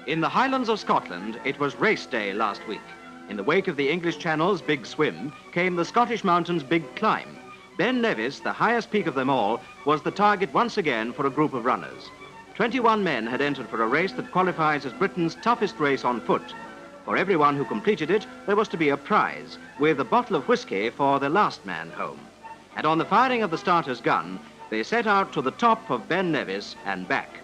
In the Highlands of Scotland, it was race day last week. In the wake of the English Channel's Big Swim came the Scottish Mountains' Big Climb. Ben Nevis, the highest peak of them all, was the target once again for a group of runners. 21 men had entered for a race that qualifies as Britain's toughest race on foot. For everyone who completed it, there was to be a prize, with a bottle of whisky for the last man home. And on the firing of the starter's gun, they set out to the top of Ben Nevis and back.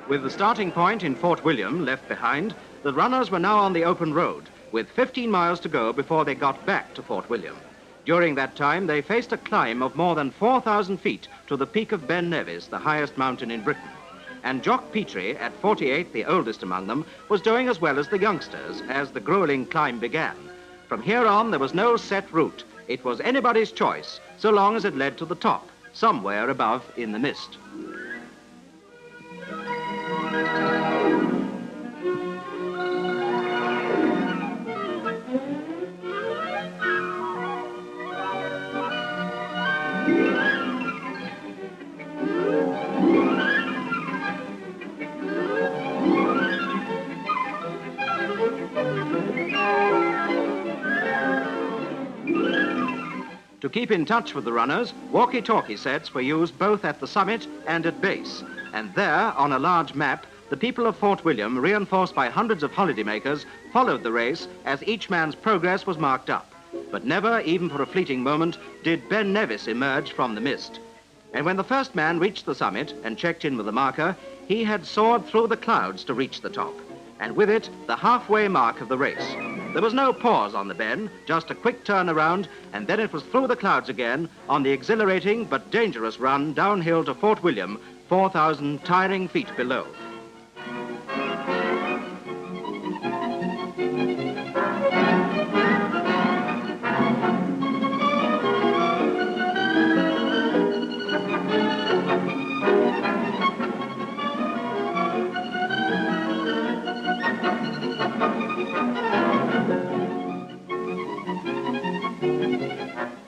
With the starting point in Fort William left behind, the runners were now on the open road, with 15 miles to go before they got back to Fort William. During that time, they faced a climb of more than 4,000 feet to the peak of Ben Nevis, the highest mountain in Britain. And Jock Petrie, at 48, the oldest among them, was doing as well as the youngsters as the gruelling climb began. From here on, there was no set route. It was anybody's choice, so long as it led to the top, somewhere above in the mist. To keep in touch with the runners, walkie-talkie sets were used both at the summit and at base. And there, on a large map, the people of Fort William, reinforced by hundreds of holidaymakers, followed the race as each man's progress was marked up. But never, even for a fleeting moment, did Ben Nevis emerge from the mist. And when the first man reached the summit and checked in with the marker, he had soared through the clouds to reach the top. And with it, the halfway mark of the race. There was no pause on the Ben, just a quick turn around, and then it was through the clouds again on the exhilarating but dangerous run downhill to Fort William, 4,000 tiring feet below.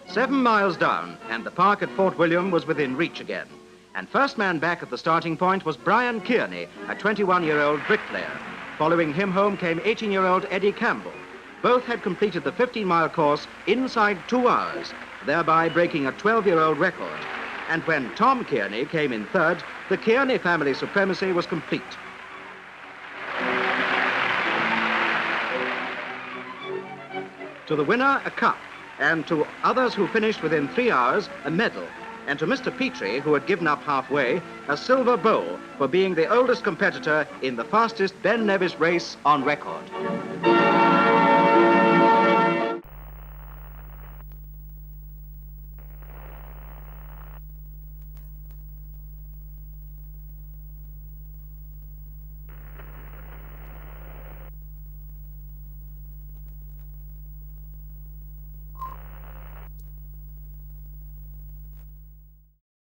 Seven miles down, and the park at Fort William was within reach again. And first man back at the starting point was Brian Kearney, a 21-year-old bricklayer. Following him home came 18-year-old Eddie Campbell. Both had completed the 15-mile course inside 2 hours, thereby breaking a 12-year-old record. And when Tom Kearney came in third, the Kearney family supremacy was complete. To the winner, a cup. And to others who finished within 3 hours, a medal. And to Mr. Petrie, who had given up halfway, a silver bowl for being the oldest competitor in the fastest Ben Nevis race on record.